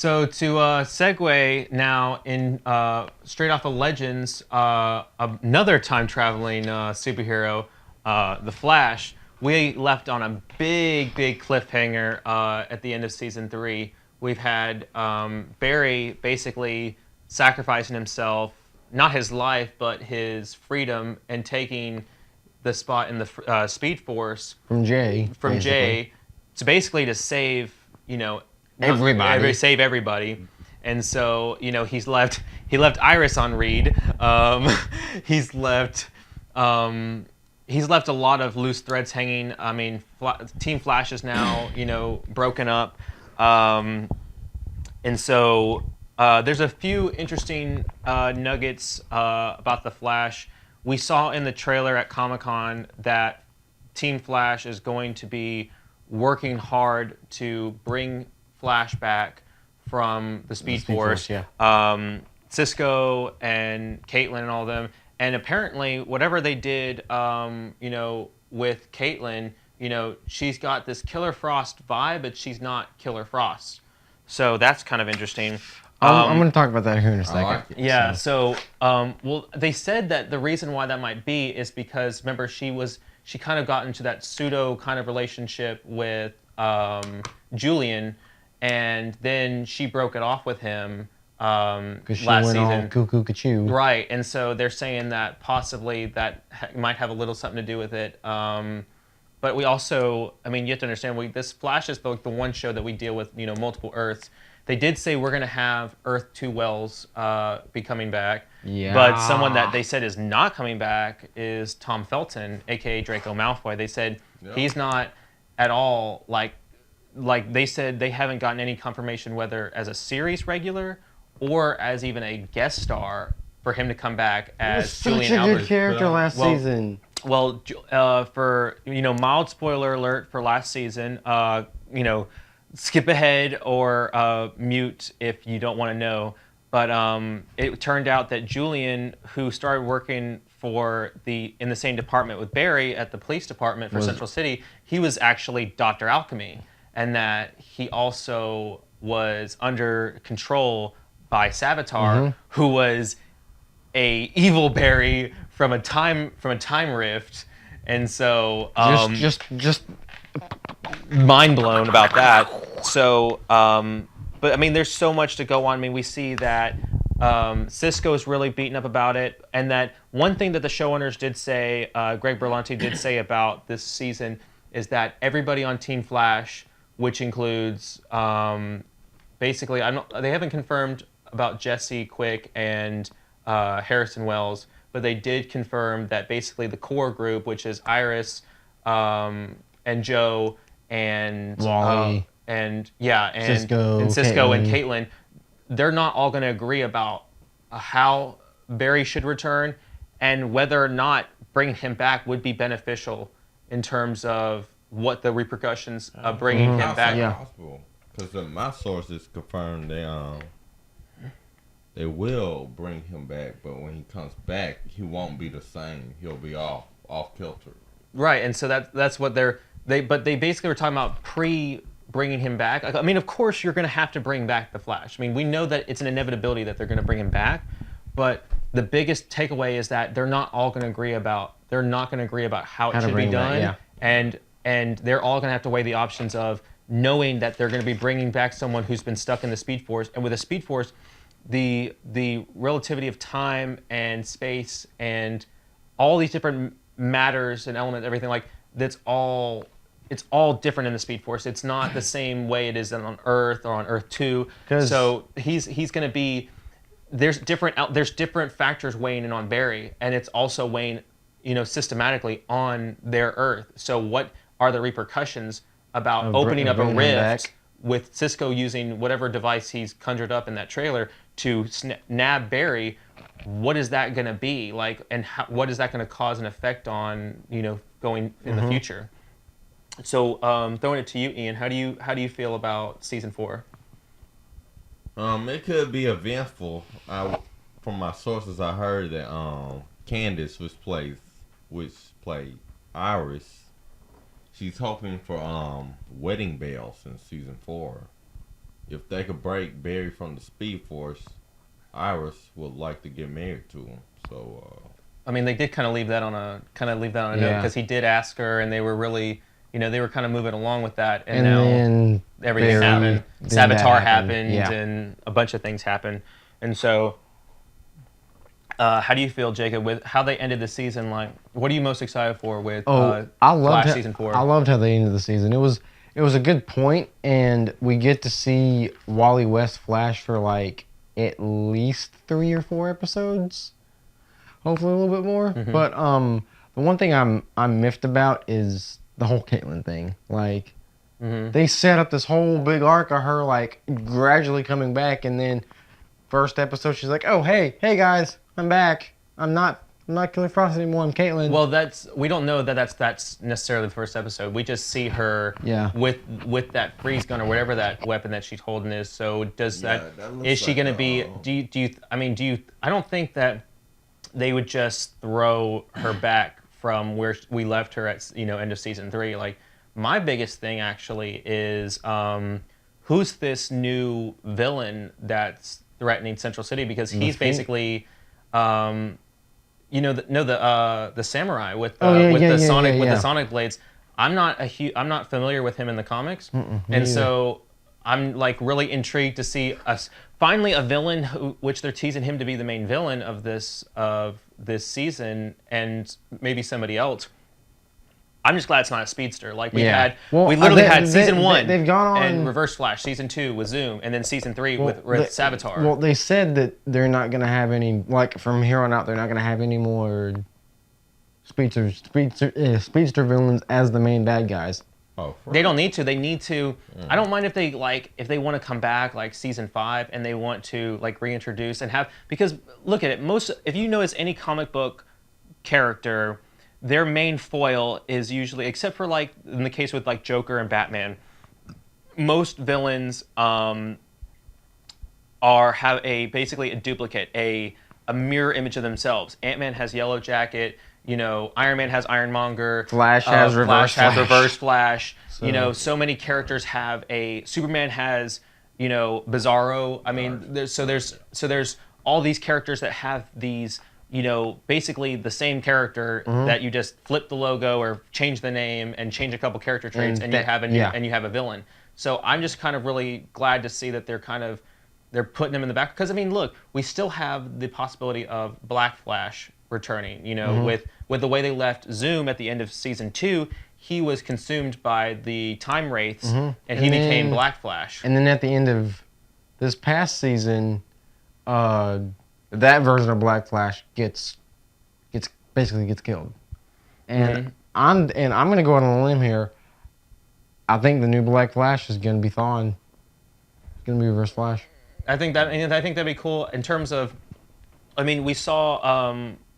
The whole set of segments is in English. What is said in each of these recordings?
So to segue now in straight off of Legends, another time traveling superhero, the Flash. We left on a big cliffhanger at the end of season 3. We've had Barry basically sacrificing himself, not his life, but his freedom, and taking the spot in the Speed Force From Jay. from basically. Jay to basically to save Everybody. save everybody. And so he left Iris on Reed. He's left he's left a lot of loose threads hanging. I mean, Team Flash is now broken up. And so there's a few interesting nuggets about the Flash. We saw in the trailer at Comic-Con that Team Flash is going to be working hard to bring Flash back from the Speed Force. Yeah. Cisco and Caitlin and all of them. And apparently, whatever they did, with Caitlin, she's got this Killer Frost vibe, but she's not Killer Frost. So that's kind of interesting. I'm going to talk about that here in a second. like it. Yeah. So, well, they said that the reason why that might be is because remember she kind of got into that pseudo kind of relationship with Julian, and then she broke it off with him Because she last went all season. cuckoo cachoo. Right, and so they're saying that possibly that might have a little something to do with it. But we also, I mean, you have to understand, this Flash is the one show that we deal with, multiple Earths. They did say we're going to have Earth 2 Wells be coming back. Yeah. But someone that they said is not coming back is Tom Felton, a.k.a. Draco Malfoy. They said he's not at all, like they said they haven't gotten any confirmation whether as a series regular or as even a guest star for him to come back as Such Julian a Albert. good character last Well, season. Well, for mild spoiler alert for last season, skip ahead or mute if you don't want to know. But it turned out that Julian, who started working in the same department with Barry at the police department for Central City, he was actually Dr. Alchemy, and that he also was under control by Savitar, who was a evil Barry from a time rift, and so Just mind blown about that. So, but I mean, there's so much to go on. I mean, we see that Cisco is really beaten up about it, and that one thing that the showrunners did say, Greg Berlanti did say about this season, is that everybody on Team Flash, which includes basically, they haven't confirmed about Jesse Quick and Harrison Wells, but they did confirm that basically the core group, which is Iris and Joe and Wally. Cisco and Caitlin, they're not all going to agree about how Barry should return and whether or not bringing him back would be beneficial in terms of what the repercussions of bringing him back. Yeah. Possible, because my sources confirmed they will bring him back, but when he comes back, he won't be the same. He'll be off kilter. Right, and so that's what they basically were talking about bringing him back. I mean, of course, you're going to have to bring back the Flash. I mean, we know that it's an inevitability that they're going to bring him back, but the biggest takeaway is that they're not all going to agree about how it should be done, and they're all going to have to weigh the options of knowing that they're going to be bringing back someone who's been stuck in the Speed Force, and with the Speed Force, the relativity of time and space and all these different matters and elements, everything like it's all different in the Speed Force. It's not the same way it is on Earth or on Earth 2. So he's going to be there's different factors weighing in on Barry, and it's also weighing systematically on their Earth. So what are the repercussions about opening up a rift with Cisco using whatever device he's conjured up in that trailer to nab Barry? What is that going to be like, and what is that going to cause an effect on going in the future? So throwing it to you, Ian, how do you feel about season 4? It could be eventful. From my sources, I heard that Candace, which played Iris, she's hoping for wedding bells in season 4. if they could break Barry from the Speed Force, Iris would like to get married to him. So. I mean, they did kind of leave that on a note Yeah. because he did ask her, and they were really, they were kind of moving along with that, and then now everything Barry- happened. then that Savitar happened, happened, yeah. and a bunch of things happened, and so. How do you feel, Jacob, with how they ended the season? Like, what are you most excited for with I loved Flash season 4? I loved how they ended the season. It was a good point, and we get to see Wally West Flash for like at least 3 or 4 episodes, hopefully a little bit more. Mm-hmm. But the one thing I'm miffed about is the whole Caitlyn thing. Like, they set up this whole big arc of her like gradually coming back, and then first episode she's like, "Oh hey guys, I'm back. I'm not Killer Frost anymore. I'm Caitlyn." Well, we don't know that's necessarily the first episode. We just see her with that freeze gun or whatever that weapon that she's holding is. So does Yeah, that that looks is she like going to be? Do you? I don't think that they would just throw her back from where we left her at end of season 3. Like, my biggest thing actually is who's this new villain that's threatening Central City, because he's basically the samurai with the sonic blades. I'm not familiar with him in the comics, and so I'm like really intrigued to see finally a villain which they're teasing him to be the main villain of this season, and maybe somebody else. I'm just glad it's not a speedster. Like we literally had season 1 they've gone on and Reverse Flash, season 2 with Zoom, and then season 3 with Savitar. Well, they said that they're not going to have any, like from here on out, they're not going to have any more speedster villains as the main bad guys. Oh, they don't need to. They need to. I don't mind if they want to come back like season 5 and they want to like reintroduce and have, because look at it. If you notice any comic book character, their main foil is usually, except for like in the case with like Joker and Batman, most villains have basically a duplicate, a mirror image of themselves. Ant-Man has Yellow Jacket. Iron Man has Ironmonger. Flash has Reverse Flash. So many characters have Superman has Bizarro. I mean, there's all these characters that have these. Basically the same character that you just flip the logo or change the name and change a couple character traits, and you have a villain. So I'm just kind of really glad to see that they're putting them in the back, because I mean, look, we still have the possibility of Black Flash returning. With the way they left Zoom at the end of season 2, he was consumed by the time wraiths, and he became Black Flash. And then at the end of this past season, that version of Black Flash gets killed, and I'm gonna go out on a limb here. I think the new Black Flash is gonna be Thawne. It's gonna be Reverse Flash. I think that'd be cool in terms of. I mean, we saw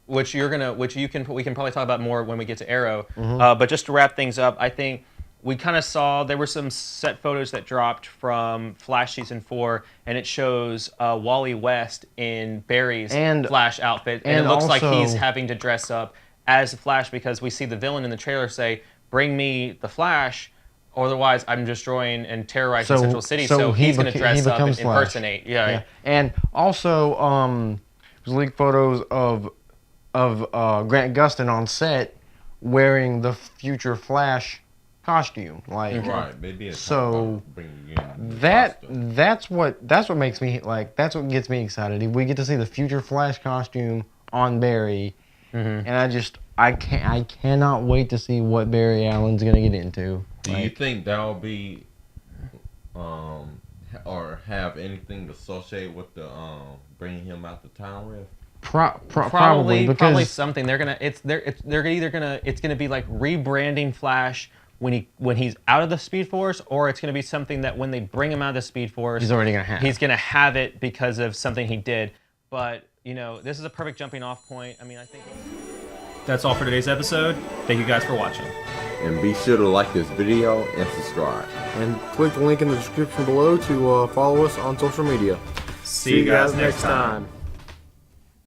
we can probably talk about more when we get to Arrow. But just to wrap things up, I think we kind of saw there were some set photos that dropped from Flash season 4, and it shows Wally West in Barry's Flash outfit, and it looks like he's having to dress up as the Flash, because we see the villain in the trailer say, "Bring me the Flash, otherwise I'm destroying and terrorizing Central City." So he's going to dress up and impersonate. Yeah. And also, there's leaked photos of Grant Gustin on set wearing the future Flash costume, like right. Maybe it's so bringing in that's what makes me like, that's what gets me excited. We get to see the future Flash costume on Barry, and I cannot wait to see what Barry Allen's gonna get into. Do you think that'll be or have anything associated with the bringing him out the Time Rift? Probably something. It's gonna be like rebranding Flash when he's out of the Speed Force, or it's gonna be something that when they bring him out of the Speed Force, he's gonna have it because of something he did. But this is a perfect jumping off point. I mean, I think that's all for today's episode. Thank you guys for watching. And be sure to like this video and subscribe. And click the link in the description below to follow us on social media. See you guys next time.